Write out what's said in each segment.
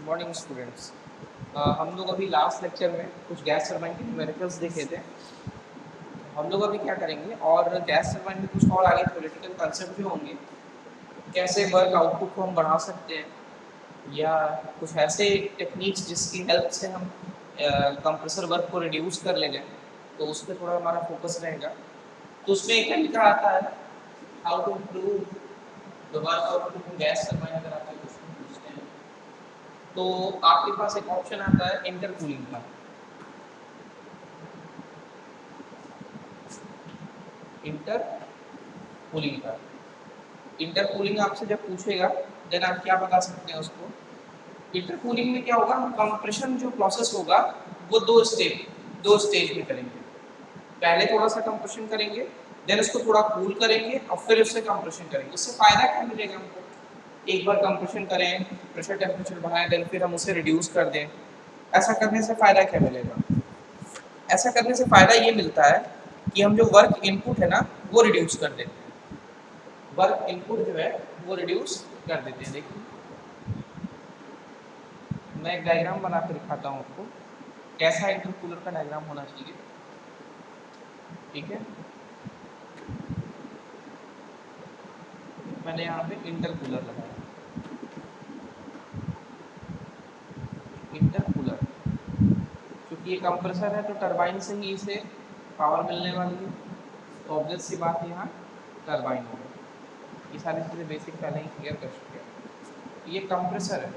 Morning students. हम लोग अभी लास्ट लेक्चर में कुछ गैस टरबाइन के न्यूमेरिकल्स देखे थे। हम लोग अभी क्या करेंगे और गैस टरबाइन में कुछ और आगे थ्योरेटिकल कंसेप्ट भी होंगे, कैसे वर्क आउटपुट को हम बढ़ा सकते हैं या कुछ ऐसे टेक्निक्स जिसकी हेल्प से हम कंप्रेसर वर्क को रिड्यूस कर ले जाएं, तो उस पर थोड़ा हमारा फोकस रहेगा। तो उसमें एक लिखा आता है how to improve the work output in gas turbine. अगर आपसे क्वेश्चन पूछते हैं तो आपके पास एक ऑप्शन आता है इंटरकूलिंग का। इंटरकूलिंग का इंटरकूलिंग आपसे जब पूछेगा देन आप क्या बता सकते हैं उसको। इंटरकूलिंग में क्या होगा, कंप्रेशन जो प्रोसेस होगा वो दो स्टेज में करेंगे। पहले थोड़ा सा कंप्रेशन करेंगे, देन उसको थोड़ा कूल करेंगे और फिर उससे कंप्रेशन करेंगे। उससे फायदा क्या मिलेगा हमको, एक बार कंप्रेशन करें, प्रेशर टेम्परेचर बढ़ाएं, देन फिर हम उसे रिड्यूस कर दें। ऐसा करने से फायदा क्या मिलेगा? ऐसा करने से फायदा ये मिलता है कि हम जो वर्क इनपुट है ना वो रिड्यूस कर देते हैं। वर्क इनपुट जो है वो रिड्यूस कर देते हैं। देखिए मैं एक डायग्राम बना कर दिखाता हूँ आपको कैसा इंटरकूलर का डायग्राम होना चाहिए। ठीक है, मैंने यहाँ पे इंटरकूलर लगाया। इंटरकूलर क्योंकि ये कंप्रेसर है तो टरबाइन से ही इसे पावर मिलने वाली है, तो ऑब्वियस सी बात यहाँ टरबाइन होगा। ये सारी चीज़ें बेसिक पहले ही क्लियर कर चुके हैं। ये कंप्रेसर है,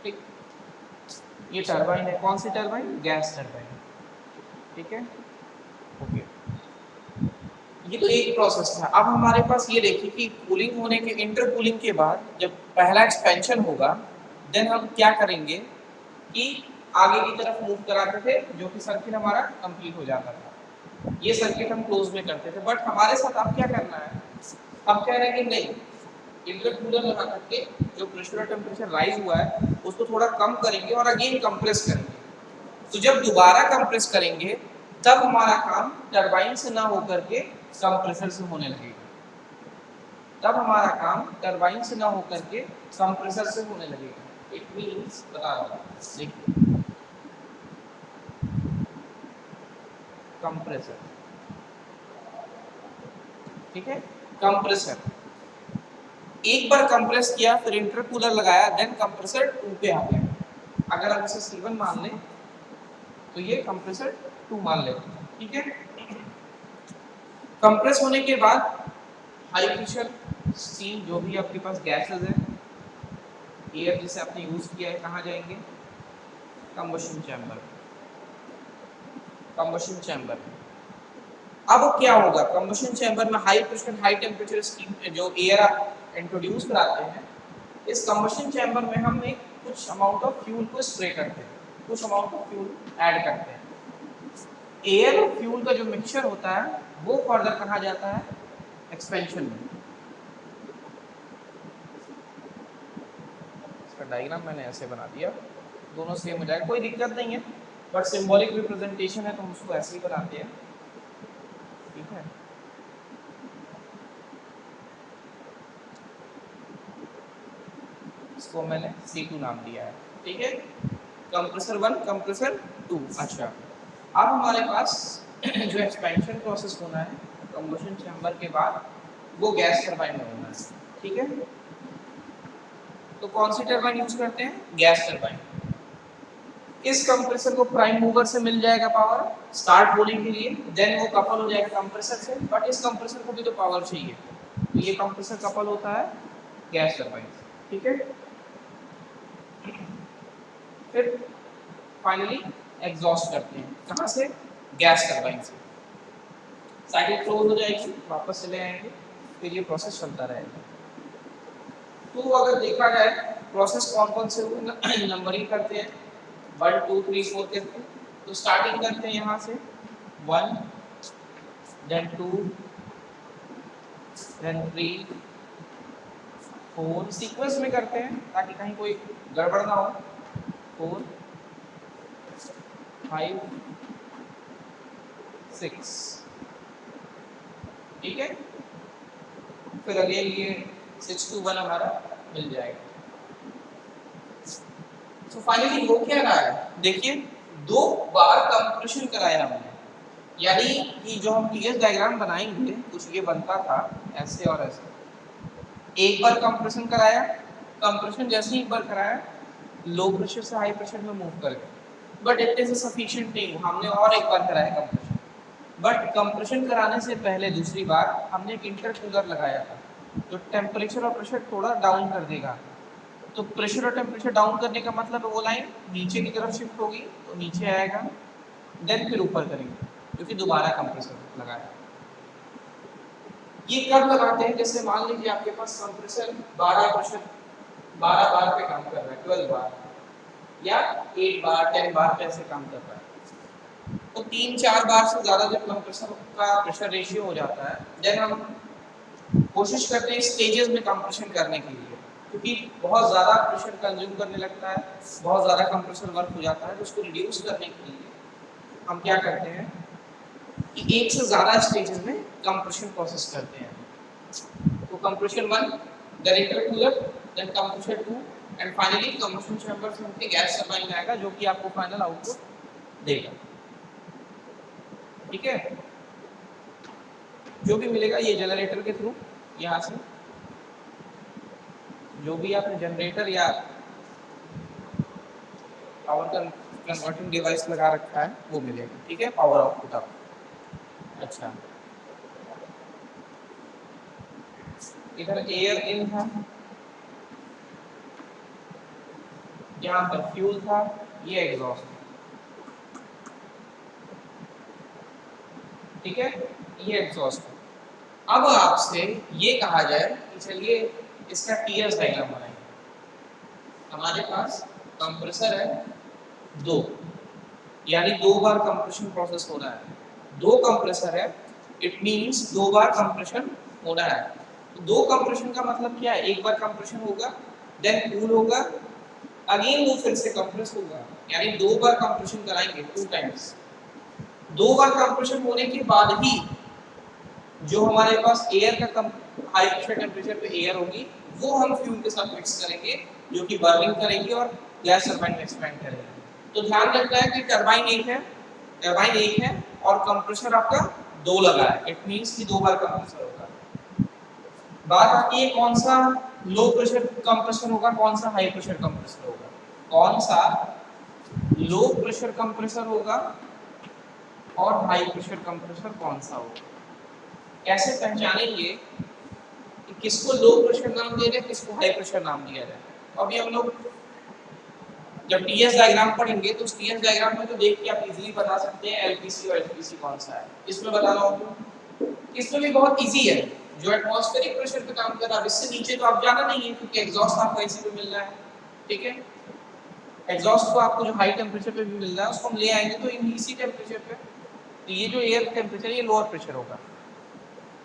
ठीक। ये टरबाइन है, कौन सी टरबाइन? Gas turbine. ठीक है, ओके। ये तो एक प्रोसेस था। अब हमारे पास ये देखिए कि कूलिंग होने के, इंटरकूलिंग के बाद जब पहला एक्सपेंशन होगा देन हम क्या करेंगे कि आगे की तरफ मूव कराते थे, जो कि सर्किट हमारा कंप्लीट हो जाता था। ये सर्किट हम क्लोज में करते थे, बट हमारे साथ अब क्या करना है, अब कह रहे हैं कि नहीं, इंटरकूलर लगा करके जो प्रेशर और टेम्परेचर राइज हुआ है उसको थोड़ा कम करेंगे और अगेन कंप्रेस करेंगे। तो जब दोबारा कंप्रेस करेंगे तब हमारा काम टरबाइन से ना होकर के कंप्रेसर से होने लगेगा। तब हमारा काम टरबाइन से ना होकर के कंप्रेसर से होने लगेगा। इट मींस, बता रहा हूँ, देखिए कंप्रेसर, ठीक है, कंप्रेसर एक बार कंप्रेस किया, फिर इंटरकूलर लगाया, देन कंप्रेसर 2 पे आ गया। अगर हम इसे C1 मान लें तो ये कंप्रेसर 2 मान लेते हैं। ठीक है, कंप्रेस होने के बाद हाई प्रेशर स्टीम, जो भी आपके पास गैसेस है, एयर जिसे आपने यूज किया है, कहाँ जाएंगे? Combustion chamber. कंबशन चैम्बर अब क्या होगा, कंबशन चैम्बर में high pressure high temperature steam जो एयर आप इंट्रोड्यूस कराते हैं, इस कंबशन चैम्बर में हम एक कुछ अमाउंट ऑफ फ्यूल को स्प्रे करते हैं, कुछ अमाउंट ऑफ फ्यूल ऐड करते हैं। एयर और फ्यूल का जो मिक्सचर होता है वो फर्दर कहाँ जाता है? एक्सपेंशन में। इसका डायग्राम मैंने ऐसे बना दिया, दोनों सेम हो जाएगा, कोई दिक्कत नहीं है, बट सिंबॉलिक रिप्रेजेंटेशन है तो हम उसको ऐसे ही बनाते हैं। ठीक है, इसको मैंने C2 नाम दिया है। ठीक है, कंप्रेसर 1, कंप्रेसर 2। अच्छा, अब हमारे पास जो एक्सपेंशन प्रोसेस होना है कंबशन चैम्बर के बाद वो गैस टरबाइन में होना है। ठीक है, तो कौन सी टरबाइन यूज करते हैं? Gas turbine. इस कंप्रेसर को प्राइम मूवर से मिल जाएगा पावर स्टार्ट होने के लिए, देन वो कपल हो जाएगा कंप्रेसर से, बट इस कंप्रेसर को भी तो पावर चाहिए, तो ये कंप्रेसर कपल होता है गैस टरबाइन। ठीक है, फिर फाइनली एग्जॉस्ट करते हैं, कहाँ से? गैस टरबाइन से। साइकिल क्लोज हो जाएगी, वापस चले आएंगे, फिर ये प्रोसेस चलता रहेगा। तो अगर देखा जाए प्रोसेस कौन कौन से हुए, नंबरिंग करते हैं 1 2 3 4 करके। तो स्टार्टिंग करते हैं यहाँ से 1, देन 2, देन 3, 4, सीक्वेंस में करते हैं ताकि कहीं कोई गड़बड़ ना हो। 4, 5, 6, ठीक है, फिर अगेन ये 6 to 1 हमारा मिल जाएगा। तो फाइनली हो क्या रहा है, देखिए 2 बार कंप्रेशन कराया हमने, यानी कि जो हम टीएस डायग्राम बनाएंगे कुछ ये बनता था ऐसे और ऐसे। एक बार कंप्रेशन कराया, कंप्रेशन जैसे ही एक बार कराया लो प्रेशर से हाई प्रेशर में मूव कर गया, बट इट इज सफिशिएंट नहीं, हमने और एक बार कराया कंप्रेशन। बट कंप्रेशन कराने से पहले दूसरी बार हमने एक इंटरकूलर लगाया था जो टेम्परेचर और प्रेशर थोड़ा डाउन कर देगा। तो प्रेशर और टेम्परेचर डाउन करने का मतलब वो लाइन नीचे की तरफ शिफ्ट होगी तो नीचे आएगा, देन फिर ऊपर करेंगे क्योंकि दोबारा कंप्रेसर लगाया। ये कब लगाते हैं, जैसे मान लीजिए आपके पास कंप्रेसर 12 बार पे काम कर रहा है, 12 बार या 8 बार 10 बार पे ऐसे काम कर रहा है, तो 3-4 बार से ज्यादा जब कंप्रेसर का प्रेशर रेशियो हो जाता है देन हम कोशिश करते हैं स्टेजेस में कंप्रेशन करने के लिए, क्योंकि बहुत ज़्यादा प्रेशर कंज्यूम करने लगता है, बहुत ज़्यादा कंप्रेसर वर्क हो जाता है, तो उसको रिड्यूस करने के लिए हम क्या करते हैं कि एक से ज़्यादा स्टेजेस में कंप्रेशन प्रोसेस करते हैं। तो compression 1, then intercooler, then compression 2 and finally compression chamber से होकर गैस टरबाइन में आएगा जो कि आपको फाइनल आउटपुट देगा। ठीक है, जो भी मिलेगा ये जनरेटर के थ्रू, यहाँ से जो भी आपने जनरेटर या पावर कन्वर्टिंग डिवाइस लगा रखा है वो मिलेगा। ठीक है, पावर आउटपुट आप। अच्छा, इधर एयर इन था, यहाँ पर फ्यूल था, ये एग्जॉस्ट। ठीक है, ये एग्जॉस्ट। अब आपसे ये कहा जाए कि चलिए इसका टीएस डायग्राम बनाएंगे। हमारे पास कंप्रेसर है 2, यानी 2 बार कंप्रेशन प्रोसेस हो रहा है। 2 कंप्रेसर है, इट मींस 2 बार कंप्रेशन हो रहा है। तो 2 कंप्रेशन का मतलब क्या है, एक बार कंप्रेशन होगा देन कूल होगा, अगेन वो फिर से कंप्रेस होगा, यानी 2 बार कंप्रेशन कराएंगे 2 टाइम्स। 2 बार कंप्रेशन होने के बाद ही जो हमारे पास एयर का हाई प्रेशर टेम्परेचर पे एयर होगी वो हम फ्यूल के साथ मिक्स करेंगे जो कि बर्निंग करेंगे और गैस टरबाइन में एक्सपेंड करेंगे। तो ध्यान रखना है कि टरबाइन एक है और कंप्रेसर आपका 2 लगा है, इट मींस कि 2 बार कंप्रेसर होगा। बात आती है कौन सा लो प्रेशर कंप्रेसर होगा, कौन सा हाई प्रेशर कंप्रेसर होगा। कौन सा लो प्रेशर कंप्रेसर होगा और हाई प्रेशर कंप्रेसर कौन सा होगा। कैसे पहचानेंगे कि किसको लो प्रेशर नाम दिया जाए, किसको हाई प्रेशर नाम दिया जाए। तो अभी हम लोग जब टीएस डायग्राम पढ़ेंगे तो उस टीएस डायग्राम में तो देख के आप इजीली बता सकते हैं एलपीसी और एचपीसी कौन सा है। इसमें बताना होगा, इसमें भी बहुत इजी है। जो एटमॉस्फेरिक प्रेशर पे काम कर रहा है इससे नीचे तो आप जाना नहीं है क्योंकि एग्जॉस्ट आपको इसी पे मिल रहा है। ठीक है, एग्जॉस्ट को आपको जो हाई टेम्परेचर पे भी मिल रहा है उसको हम ले आएंगे तो इसी टेम्परेचर पे, तो ये जो एयर टेम्परेचर ये लोअर प्रेशर होगा।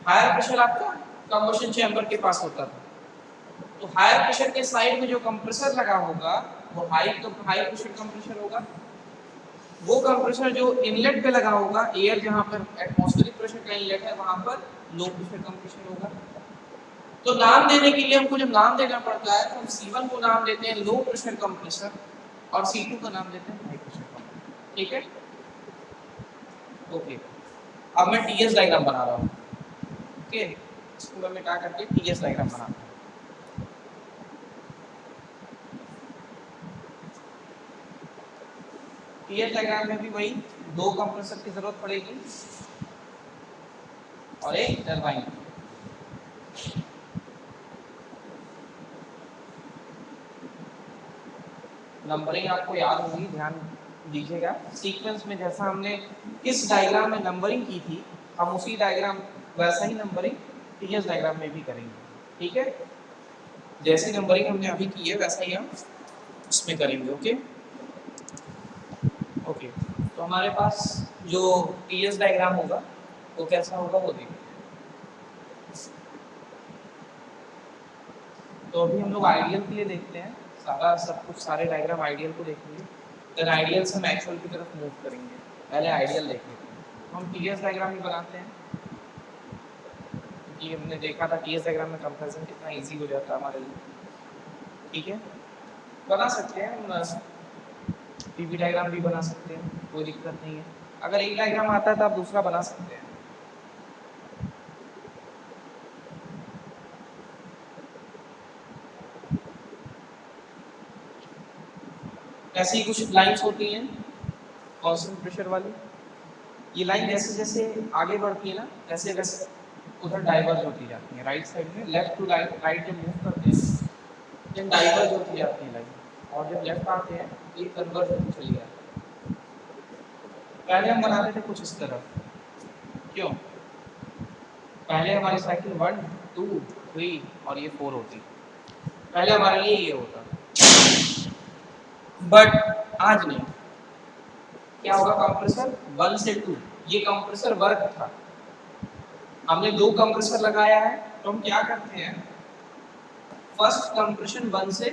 हायर प्रेशर आपका कंबशन चैम्बर के पास होता था, तो हायर प्रेशर के साइड में जो कंप्रेसर लगा होगा वो हाई प्रेशर कंप्रेसर होगा। वो कंप्रेसर जो इनलेट पे लगा होगा, एयर जहां पर एटमॉस्फेरिक प्रेशर का इनलेट है वहां पर लो प्रेशर कंप्रेसर होगा। तो नाम देने के लिए हमको जब नाम देना पड़ता है तो हम C1 को नाम देते हैं लो प्रेशर कंप्रेसर और C2 का नाम देते हैं हाई प्रेशर कंप्रेसर। ठीक है, ओके। अब मैं टीएस डायग्राम बना रहा हूँ। ओके, इसको मैं मिटा करके टीएस डायग्राम बनाता हूँ। टीएस डायग्राम में भी वही 2 कंप्रेसर की जरूरत पड़ेगी और एक टरबाइन। नंबरिंग आपको याद होगी, ध्यान दीजिएगा। सीक्वेंस में जैसा हमने इस डायग्राम में नंबरिंग की थी हम उसी डायग्राम वैसा ही नंबरिंग टीएस डायग्राम में भी करेंगे। ठीक है, जैसी नंबरिंग हमने अभी की है वैसा ही हम उसमें करेंगे। ओके ओके, तो हमारे पास जो टीएस डायग्राम होगा वो कैसा होगा वो देखिए। तो अभी हम लोग आइडियल के लिए देखते हैं, सारा सब कुछ सारे डायग्राम आइडियल को देखेंगे, फिर आइडियल से हम एक्चुअल की तरफ मूव करेंगे। पहले आइडियल देख लेते हैं। तो हम टीएस डायग्राम ही बनाते हैं क्योंकि हमने देखा था टीएस डायग्राम में कंपैरिजन कितना इजी हो जाता है हमारे लिए। ठीक है, बना सकते हैं हम, पीवी डायग्राम भी बना सकते हैं, कोई दिक्कत नहीं है। अगर एक डायग्राम आता है तो आप दूसरा बना सकते हैं। ऐसी कुछ लाइंस होती हैं कांस्टेंट प्रेशर वाली, ये लाइन जैसे जैसे आगे बढ़ती है ना, वैसे वैसे उधर डाइवर्ज होती जाती है, राइट साइड में लेफ्ट टू राइट जब मूव करते हैं देन डाइवर्ज होती जाती है लाइन, और जब लेफ्ट आते हैं ये कन्वर्ज होती चली जाती है। पहले हम बनाते थे कुछ इस तरह, क्यों? पहले हमारी साइकिल 1 2 3 और ये 4 होती, पहले हमारे लिए ये होता, बट आज नहीं। क्या होगा? कंप्रेसर 1 से 2, ये कंप्रेसर वर्क था, हमने 2 कंप्रेसर लगाया है, तो हम क्या करते हैं, फर्स्ट कंप्रेशन 1 से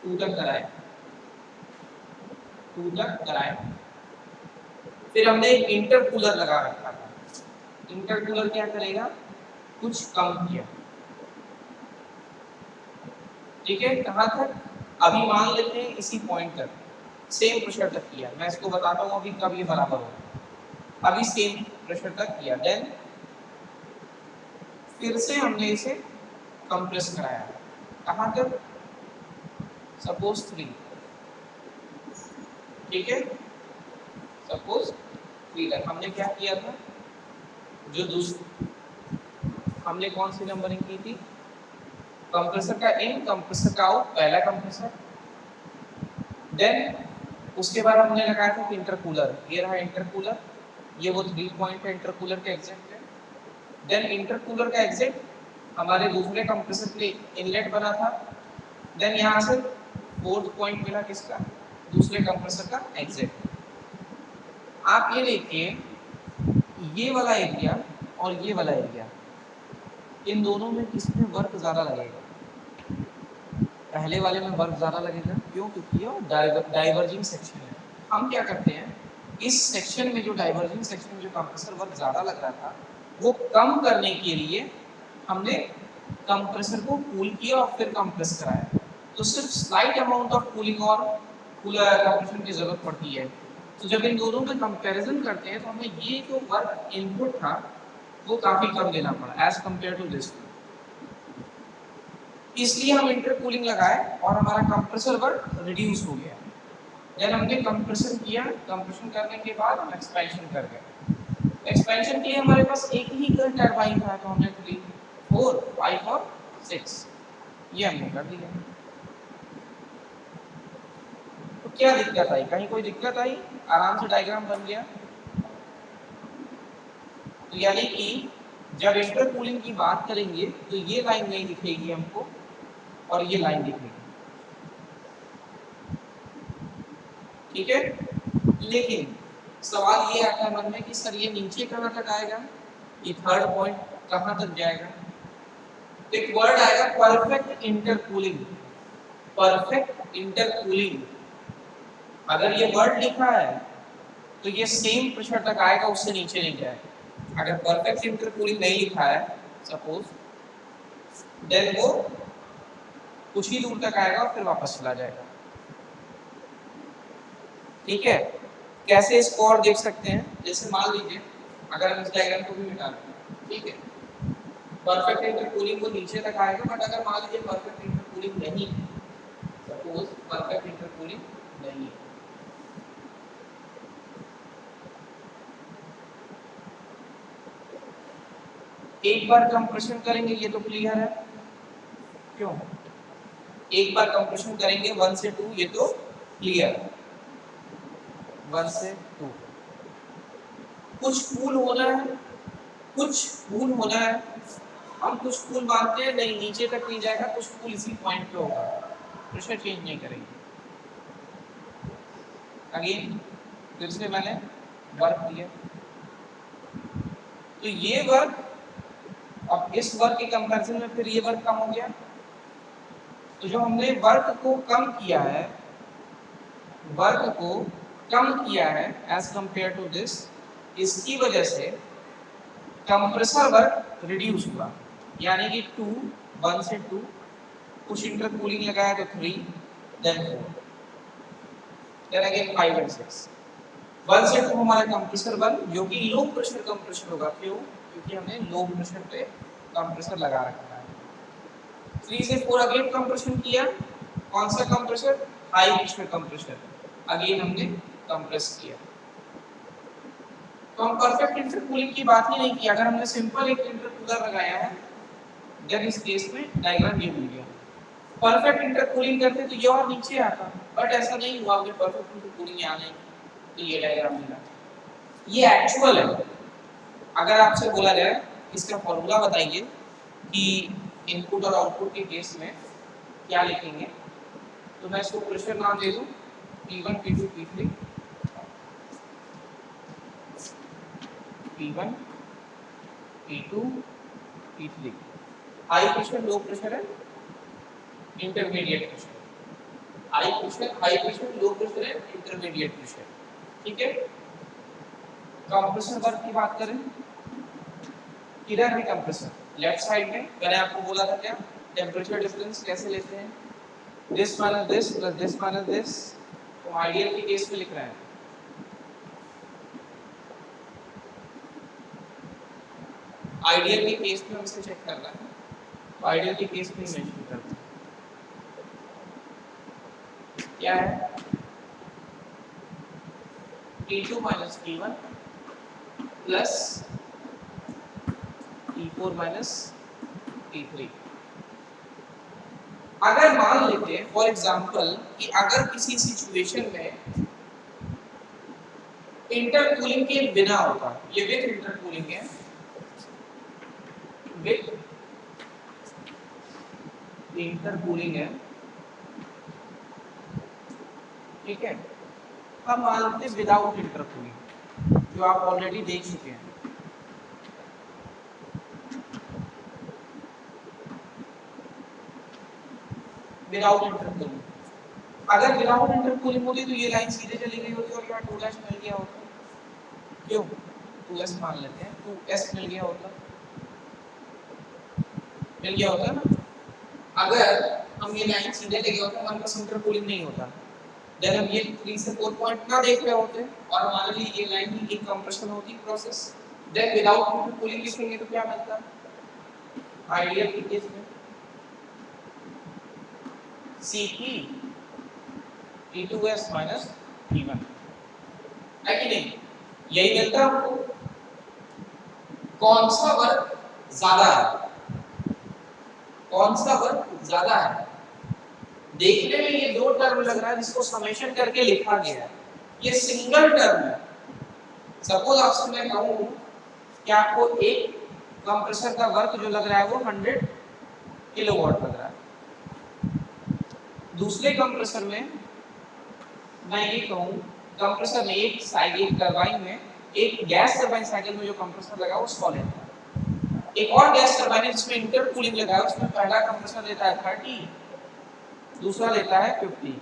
2 तक कराए, 2 तक कराए, फिर हमने एक इंटरकूलर लगा रखा था, इंटरकूलर क्या करेगा, कुछ कम किया, ठीक है, कहां तक? अभी मान लेते हैं इसी पॉइंट तक, सेम प्रेशर तक किया, मैं इसको बताता हूं अभी कब ये बराबर होगा, अभी सेम प्रेशर तक किया, देन फिर से हमने इसे कंप्रेस कराया, कहां तक? सपोज 3, ठीक है, सपोज 3 तक हमने क्या किया था, जो दूसरी हमने कौन सी नंबरिंग की थी, कंप्रेसर का इन, कंप्रेसर का आउट, पहला कंप्रेसर, देन उसके बाद हमने लगाया था इंटरकूलर, ये रहा इंटरकूलर, ये वो 3 पॉइंट है इंटरकूलर के एग्जैक्ट है, देन इंटरकूलर का एग्जैक्ट हमारे दूसरे कंप्रेसर के इनलेट बना था, देन यहाँ से 4th पॉइंट मिला किसका, दूसरे कंप्रेसर का एग्जैक्ट। आप ये देखिए, ये वाला एरिया और ये वाला एरिया, इन दोनों में किसमें वर्क ज्यादा लगेगा? पहले वाले में वर्क ज्यादा लगेगा, क्यों? क्योंकि ये डाइवर्जिंग सेक्शन है। हम क्या करते हैं, इस सेक्शन में जो डाइवर्जिंग सेक्शन में जो कंप्रेसर वर्क ज्यादा लग रहा था, वो कम करने के लिए हमने कंप्रेसर को कूल किया और फिर कंप्रेस कराया, तो सिर्फ स्लाइट अमाउंट ऑफ कूलिंग और कूलर कंप्रेशन की जरूरत पड़ती है। तो जब इन दोनों में कंपैरिजन करते हैं तो हमें ये जो वर्क इनपुट था वो काफी कम देना पड़ा एज कंपेयर टू दिस, इसलिए हम इंटरकूलिंग लगाए और हमारा कंप्रेसर वर्क रिड्यूस हो गया। देन हमने कंप्रेशन किया, कंप्रेशन करने के बाद हम एक्सपेंशन कर गए, एक्सपेंशन के लिए हमारे पास एक ही टरबाइन था, तो हमने 3 4 5 और 6 ये हमने कर दिया। तो क्या दिक्कत आई? कहीं कोई दिक्कत आई? आराम से डायग्राम बन गया। तो यानी कि जब इंटरकूलिंग की बात करेंगे तो ये लाइन नहीं दिखेगी हमको और ये लाइन दिखेगी, ठीक है। लेकिन सवाल ये आता है मन में कि सर ये नीचे कहां तक आएगा, ये 3rd पॉइंट कहां तक जाएगा? एक वर्ड आएगा परफेक्ट इंटरकूलिंग, परफेक्ट इंटरकूलिंग। अगर ये वर्ड लिखा है तो ये सेम प्रेशर तक आएगा, उससे नीचे नहीं जाएगा। अगर परफेक्ट इंटरकूलिंग नहीं लिखा है सपोज, देन वो कुछ ही दूर तक आएगा और फिर वापस चला जाएगा, ठीक है। कैसे इसको और देख सकते हैं, जैसे मान लीजिए अगर हम इस डायग्राम को भी मिटा दें, ठीक है, परफेक्ट इंटरकूलिंग वो नीचे तक आएगा, बट अगर मान लीजिए परफेक्ट इंटरकूलिंग नहीं है, सपोज परफेक्ट इंटरकूलिंग नहीं है, एक बार कंप्रेशन करेंगे, ये तो क्लियर है, क्यों? एक बार कंप्रेशन करेंगे 1 से 2, ये तो क्लियर, 1 से 2 कुछ कूल होना है, कुछ कूल होना है, हम कुछ कूल मानते हैं, नहीं नीचे तक नहीं जाएगा, कुछ कूल इसी पॉइंट पे होगा, प्रेशर चेंज नहीं करेंगे। अगेन फिर से मैंने वर्क दिया, तो ये वर्क, अब इस वर्क के कंपैरिजन में फिर ये वर्क कम हो गया, तो जो हमने वर्क को कम किया है, वर्क को कम किया है एज कंपेयर टू दिस, इसकी वजह से कंप्रेसर वर्क रिड्यूस हुआ, यानी कि 2 1 से 2 कुछ इंटरकूलिंग लगाया तो 3, देन 4, देन अगेन 5 एंड 6। 1 से 2 हमारा कंप्रेसर 1 जो कि लो प्रेशर कंप्रेसर होगा। क्यों? क्योंकि हमने लो प्रेशर पे कंप्रेसर लगा रखा है। 3 से 4 अगेन कंप्रेशन किया। कौन सा compressor? High pressure compressor. Again हमने कंप्रेस किया। तो हम परफेक्ट इंटरकूलिंग की बात ही नहीं की। अगर हमने सिंपल एक इंटरकूलर लगाया है, देन इस केस में डायग्राम ये मिल गया। परफेक्ट इंटरकूलिंग करते तो ये और नीचे आता, बट ऐसा नहीं हुआ कि परफेक्ट इंटरकूलिंग यहाँ नहीं, तो ये डायग्राम मिला। ये एक्चुअल है। अगर आपसे बोला जाए इसका फॉर्मूला बताइए कि इनपुट और आउटपुट के केस में क्या लिखेंगे, तो मैं इसको प्रेशर नाम दे दूं P1 P2 P3, P1 P2 P3। High pressure, low pressure है, intermediate pressure. High pressure, low pressure है, इंटरमीडिएट प्रेशर। ठीक है। कंप्रेसर वर्क की बात करें, किधर है कंप्रेसर? लेफ्ट साइड में। मैंने आपको बोला था क्या, टेम्परेचर डिफरेंस कैसे लेते हैं, this minus this plus this minus this. तो आइडियल के केस में लिख रहा है, आइडियल के केस में हमसे चेक करना है, तो आइडियल के केस में मेंशन करते हैं क्या है, T2 minus T1 plus T4 minus T3। अगर मान लेते हैं फॉर एग्जांपल कि अगर किसी सिचुएशन में इंटरकूलिंग के बिना होता, ये विद इंटरकूलिंग है, विद इंटरकूलिंग है, ठीक है। हम मान लेते हैं विदाउट इंटरकूलिंग, जो आप ऑलरेडी देख चुके हैं। विदाउट इंटरकूलिंग, अगर विदाउट इंटरकूलिंग होती तो ये लाइन सीधे चली गई होती और यहाँ 2' मिल गया होता। क्यों? 2s मान लेते हैं, 2s मिल गया होता, मिल गया होता ना। अगर हम ये लाइन सीधे लेके होते, हमारे पास इंटरकूलिंग नहीं होता, देन हम ये 3 से 4 पॉइंट ना देख रहे होते और हमारे लिए ये लाइन ही एक कंप्रेशन होती प्रोसेस। देन विदाउट इंटरकूलिंग लिखेंगे तो क्या मिलता? आइडियल के केस में Cp T2s माइनस T1 है कि नहीं? यही मिलता हमको। कौन सा वर्क ज्यादा है? कौन सा वर्क ज्यादा है? देखने में ये दो टर्म लग रहा है जिसको समेशन करके लिखा गया है, ये सिंगल टर्म है। सपोज आपसे मैं कहूं कि आपको एक कंप्रेसर का वर्क जो लग रहा है वो 100 किलोवाट लग रहा है, दूसरे कंप्रेसर में मैं ये कहूं, कंप्रेसर में एक टरबाइन में, एक गैस टरबाइन साइकिल में जो कंप्रेसर लगा वो 100 लेता है, एक और गैस टरबाइन है जिसमें इंटरकूलिंग लगा है, उसमें पहला कंप्रेसर लेता है 30, दूसरा लेता है 50।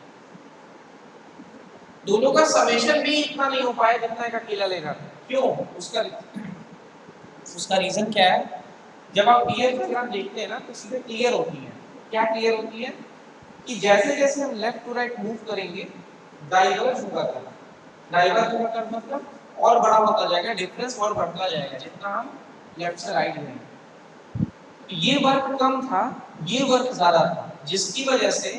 दोनों का समेशन भी इतना नहीं हो पाया जितना एक अकेला लेगा। क्यों? उसका रीजन क्या है? जब आप टीयर डायग्राम देखते हैं ना तो चीजें क्लियर होती हैं। क्या क्लियर होती है? कि जैसे जैसे हम लेफ्ट टू राइट मूव करेंगे डाइवर्ज होगा कर्व, डाइवर्ज होगा कर्व मतलब और बड़ा होता जाएगा, डिफरेंस और बढ़ता जाएगा जितना हम लेफ्ट से राइट जाएंगे। ये वर्क कम था, ये वर्क ज्यादा था, जिसकी वजह से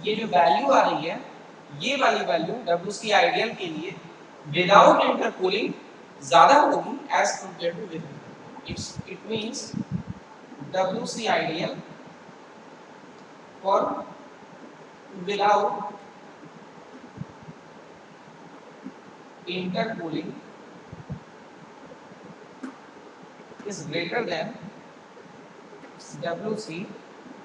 ये जो वैल्यू आ रही है, ये वाली वैल्यू WC आइडियल के लिए विदाउट इंटरकूलिंग ज्यादा होगी as compare to with. It means WC ideal for without intercooling is greater than WC।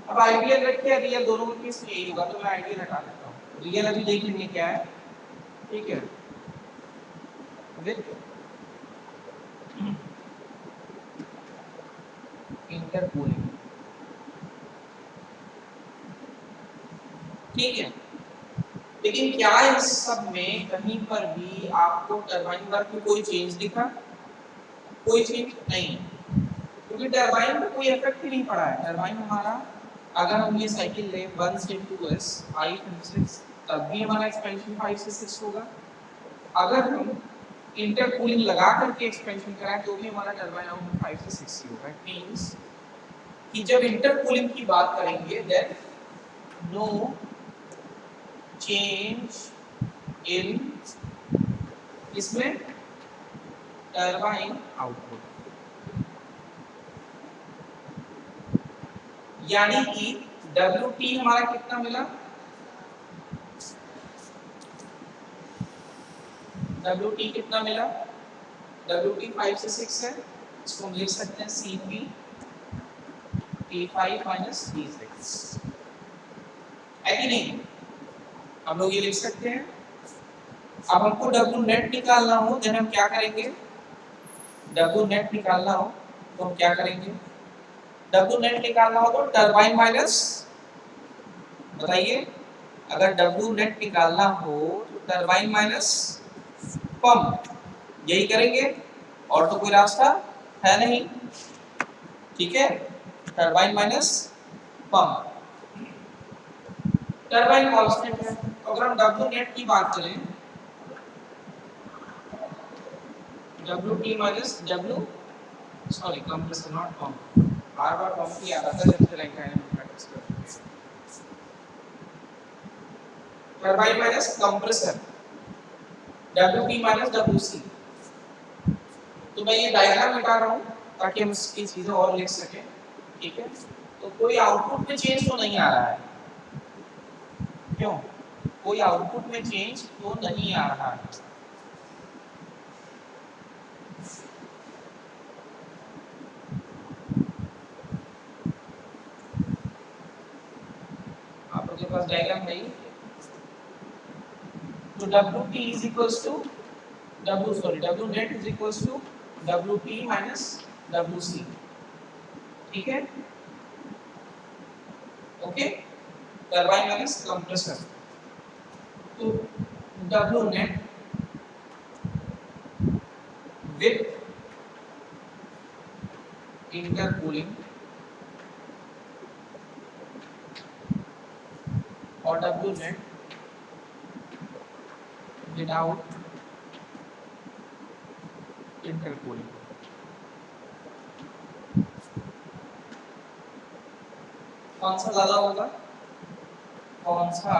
अब आइडियल रखिए, रियल दोनों के केस में यही होगा, तो मैं आइडियल हटा देता हूँ। रियल अभी देख लेंगे क्या है, ठीक है, विद इंटरकूलिंग, ठीक है। लेकिन क्या इस सब में कहीं पर भी आपको टरबाइन वर्क में कोई चेंज दिखा? कोई चेंज नहीं, क्योंकि टरबाइन में कोई इफेक्ट ही नहीं पड़ा है। टरबाइन हमारा अगर हम ये साइकिल ले 1 से 2s 5 and 6 तब भी हमारा एक्सपेंशन 5 से 6 होगा। अगर हम इंटरकूलिंग लगा करके एक्सपेंशन कराएं तो भी हमारा टरबाइन आउटपुट 5 से 6 ही होगा। इट मींस कि जब इंटरकूलिंग की बात करेंगे देन नो चेंज इन इसमें टरबाइन आउटपुट, यानी कि WT हमारा कितना मिला, WT कितना मिला, WT 5 से 6 है, इसको हम लिख सकते हैं CP T5 minus T6, है कि नहीं? हम लोग ये लिख सकते हैं। अब हमको W नेट निकालना हो तो हम क्या करेंगे, W नेट निकालना हो तो हम क्या करेंगे, W नेट निकालना हो तो टरबाइन माइनस, बताइए अगर W नेट निकालना हो तो टरबाइन माइनस पंप, यही करेंगे और तो कोई रास्ता है नहीं, ठीक है। Turbine minus pump, turbine constant है, तो अगर हम W नेट की बात करें WT minus W, sorry compressor not pump, bar bar pump की याद आता है जब से लाइन डायनामिक प्रैक्टिस करते हैं। Turbine minus compressor WT minus WC, तो मैं ये डायग्राम मिटा रहा हूँ ताकि हम इसकी चीजें और लिख सकें, ठीक है। तो कोई आउटपुट में चेंज तो नहीं आ रहा है, क्यों, कोई आउटपुट में चेंज तो नहीं आ रहा है। आप लोगों के पास डायग्राम है, तो WT is equals to W net is equals to WT minus WC, ठीक है, ओके। टरबाइन माइनस कंप्रेसर, तो W net with intercooling और W net without intercooling, कौन सा ज्यादा होगा, कौन सा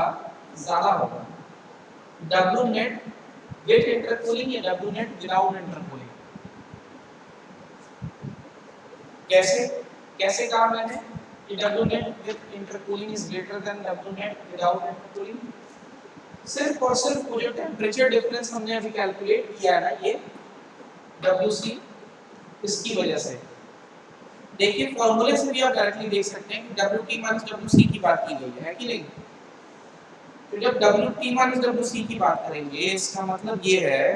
ज्यादा होगा, W net with intercooling या W net without intercooling? कैसे कैसे कहा मैंने कि W net with intercooling is greater than W net without intercooling? सिर्फ और सिर्फ वो जो टेम्परेचर डिफरेंस हमने अभी कैलकुलेट किया है ना, ये WC, इसकी वजह से। देखिए फॉर्मूले से भी आप डायरेक्टली देख सकते हैं कि WT माइनस WC की बात की गई है कि नहीं। तो जब WT माइनस WC की बात करेंगे इसका मतलब ये है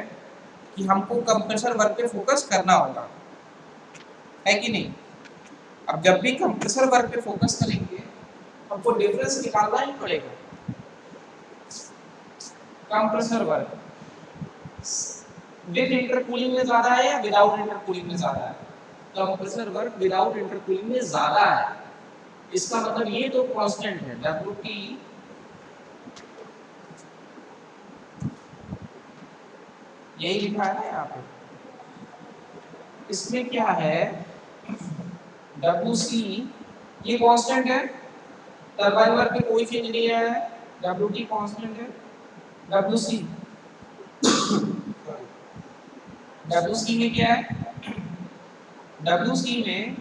कि हमको कंप्रेसर वर्क पे फोकस करना होगा, है कि नहीं। अब जब भी कंप्रेसर वर्क पे फोकस करेंगे हमको डिफरेंस निकालना ही पड़ेगा। कंप्रेसर वर्क विद इंटरकूलिंग में ज्यादा है या विदाउट इंटरकूलिंग में ज्यादा है, कंप्रेसर वर्क विदाउट इंटरकूलिंग में ज्यादा है। इसका मतलब ये तो कांस्टेंट है WT यही लिखा है ना यहाँ पे, इसमें क्या है WC ये कांस्टेंट है, टरबाइन वर्क में कोई चेंज नहीं आया है, WT कांस्टेंट है, WC WC में क्या है, WC में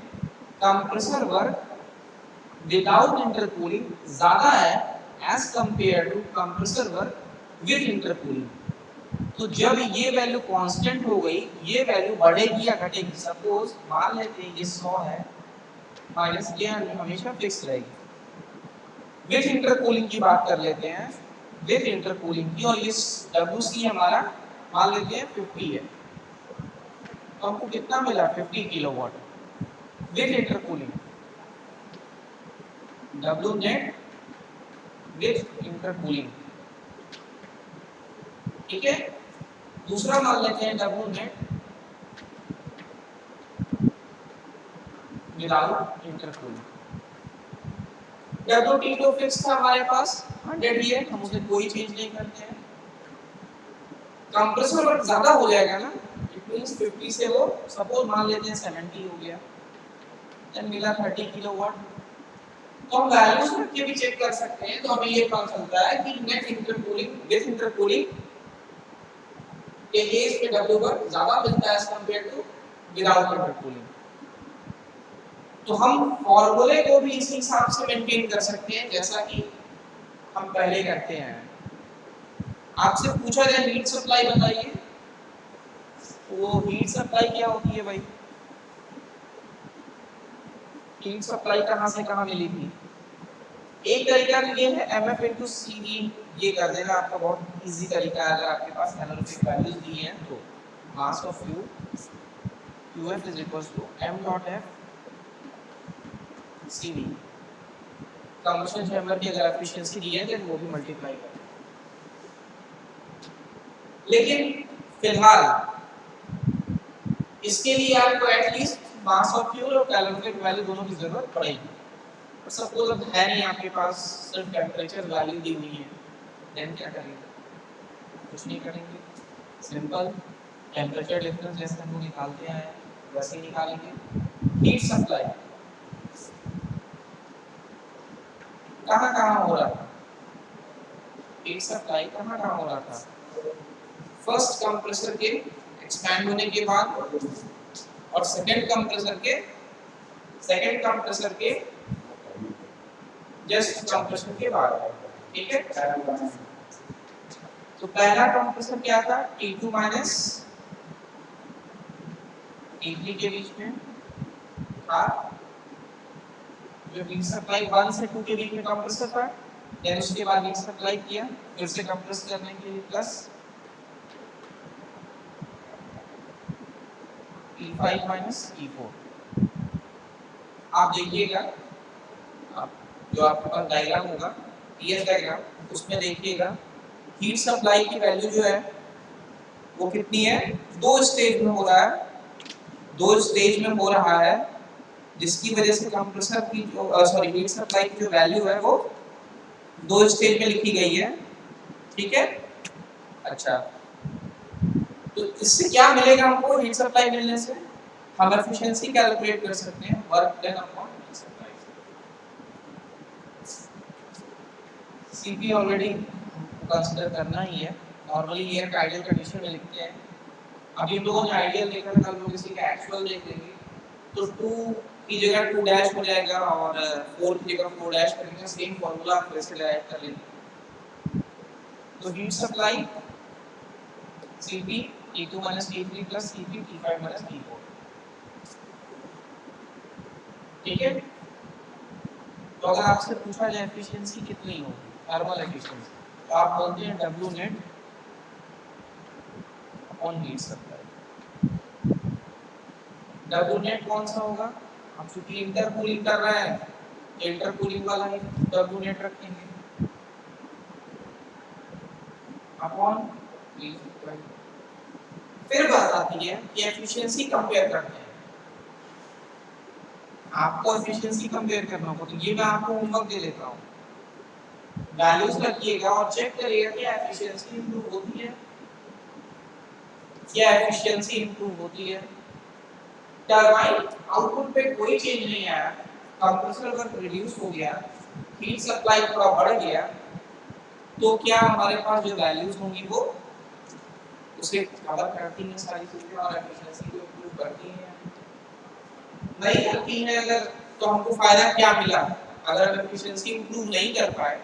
कंप्रेसर वर्क विदाउट इंटरकूलिंग ज्यादा है as compare to compressor work with intercooling. तो जब ये वैल्यू कांस्टेंट हो गई, ये वैल्यू बढ़ेगी या घटेगी, सपोज मान लेते हैं ये 100 है माइनस ये हमेशा फिक्स रहेगी। विद इंटरकूलिंग की बात कर लेते हैं, विद इंटरकूलिंग की, और ये WC हमारा मान लेते हैं 50 है, तो हमको कितना मिला 50 kilowatt with intercooling, W net with intercooling, ठीक है। दूसरा मान लेते हैं W net without intercooling, W T2 fix था हमारे पास 100 ही है, हम उसे कोई चेंज नहीं करते हैं। कंप्रेसर वर्क ज्यादा हो जाएगा ना, इट मींस 50 से वो सपोज मान लेते हैं 70 हो गया, देन मिला 30 किलोवाट। तो हम वैल्यूज रख के भी चेक कर सकते हैं, तो हमें ये पता चलता है कि नेट इंटरकूलिंग विद इंटरकूलिंग के केस में W वर्क ज्यादा मिलता है as compare to without intercooling. तो हम फॉर्मूले को भी इसी हिसाब से मेंटेन कर सकते हैं जैसा कि हम पहले करते हैं। आपसे पूछा जाए हीट सप्लाई बताइए, वो हीट सप्लाई क्या होती है भाई? हीट सप्लाई कहाँ से कहाँ मिली थी? एक तरीका तो ये है MF इंटू CV, ये कर देना आपका बहुत इजी तरीका है। अगर आपके पास कैलोरीफिक वैल्यूज दी हैं तो mass of fuel QF is equal to m dot f CV, combustion chamber की अगर एफिशिएंसी दी है तो वो भी मल्टीप्लाई कर। लेकिन फिलहाल इसके लिए आपको एटलीस्ट मास ऑफ फ्यूल और कैलोरीफिक वैल्यू दोनों की जरूरत पड़ेगी। और सपोज अब है नहीं आपके पास, सिर्फ टेम्परेचर वैल्यू दी हुई है, देन क्या करेंगे? कुछ नहीं करेंगे, सिंपल टेम्परेचर डिफरेंस जैसे हम लोग निकालते हैं वैसे ही निकालेंगे। हीट सप्लाई कहाँ हो रहा था? हीट सप्लाई कहाँ हो रहा था? फर्स्ट कंप्रेसर के एक्सपैंड होने के बाद और सेकंड कंप्रेसर के जस्ट कंप्रेशन के बाद, ठीक है। तो पहला कंप्रेसर क्या था? T2 माइनस T3 के बीच में था, जो हीट सप्लाई 1 से 2 के बीच में कंप्रेसर था। देन उसके बाद हीट सप्लाई किया फिर से कंप्रेस करने के लिए प्लस T5 माइनस T4। आप देखिएगा, आप जो आपके पास डायग्राम होगा TS डायग्राम, उसमें देखिएगा हीट सप्लाई की वैल्यू जो है वो कितनी है? दो स्टेज में हो रहा है, जिसकी वजह से कंप्रेसर की जो हीट सप्लाई की जो वैल्यू है वो दो स्टेज में लिखी गई है, ठीक है। अच्छा, तो इससे क्या मिलेगा हमको? हीट सप्लाई मिलने से हम एफिशिएंसी कैलकुलेट कर सकते हैं, work done upon heat supply. CP already consider करना ही है, नॉर्मली ये एक आइडियल कंडीशन में लिखते हैं। अभी हम लोगों ने आइडियल देखा था, कल लोग इसी का एक्चुअल देख लेंगे। तो 2 की जगह 2 डैश हो जाएगा और 4 की जगह 4 डैश करेंगे, सेम फार्मूला आप वैसे डायरेक्ट कर लेंगे। तो heat supply Cp T2 minus T3 plus Cp T5 minus T4, ठीक है। तो अगर आपसे पूछा जाए एफिशिएंसी कितनी होगी, थर्मल एफिशिएंसी, तो आप बोलते हैं W net upon heat supply. W net कौन सा होगा? हम चूंकि इंटरकूलिंग कर रहे हैं तो इंटरकूलिंग वाला ही W net रखेंगे अपॉन हीट सप्लाई। फिर बात आती है कि एफिशिएंसी कंपेयर करते हैं। आपको एफिशिएंसी कंपेयर करना होगा, तो ये मैं आपको होमवर्क दे देता हूँ। वैल्यूज रखिएगा और चेक करिएगा कि एफिशिएंसी इंप्रूव होती है, क्या एफिशिएंसी इंप्रूव होती है। टरबाइन आउटपुट पे कोई चेंज नहीं आया, कंप्रेसर वर्क रिड्यूस हो गया, हीट सप्लाई थोड़ा बढ़ गया, तो क्या हमारे पास जो वैल्यूज होंगी वो उसे कवर करती हैं सारी चीजें और एफिशिएंसी को इंप्रूव करती हैं? नहीं करती हैं अगर, तो हमको फायदा क्या मिला? अगर एफिशिएंसी इंप्रूव नहीं कर पाए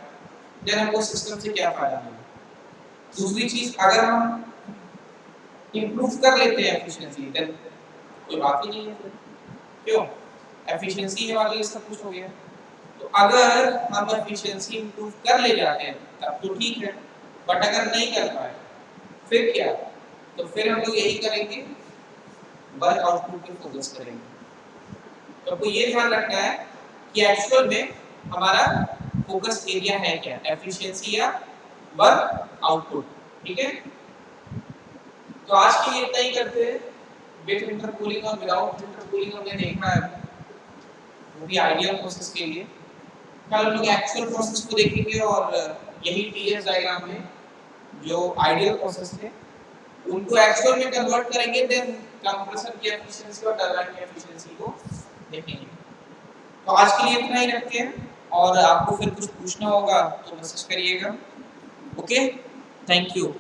देन हमको सिस्टम से क्या फायदा मिला? दूसरी चीज, अगर हम इंप्रूव कर लेते हैं एफिशिएंसी देन कोई बात ही नहीं है फिर, क्यों? एफिशिएंसी के वाले सब कुछ हो गया। तो अगर हम एफिशिएंसी इंप्रूव कर ले जाते हैं तब तो ठीक है, बट अगर नहीं कर पाए फिर क्या? तो फिर हम लोग यही करेंगे, वर्क आउटपुट पे फोकस करेंगे। तो आपको ये ध्यान रखना है कि एक्चुअल में हमारा फोकस एरिया है क्या, एफिशिएंसी या वर्क आउटपुट, ठीक है। तो आज के लिए इतना ही करते हैं। विद इंटरकूलिंग और विदाउट इंटरकूलिंग हमने देखना है, वो भी आइडियल प्रोसेस के लिए। कल हम लोग एक्चुअल प्रोसेस को देखेंगे और यही टीएस डायग्राम में जो आइडियल प्रोसेस थे उनको एक्चुअल में कन्वर्ट करेंगे, देन कंप्रेसर की एफिशिएंसी और टरबाइन की एफिशिएंसी को देखेंगे। तो आज के लिए इतना ही रखते हैं, और आपको फिर कुछ पूछना होगा तो मैसेज करिएगा। Okay, thank you.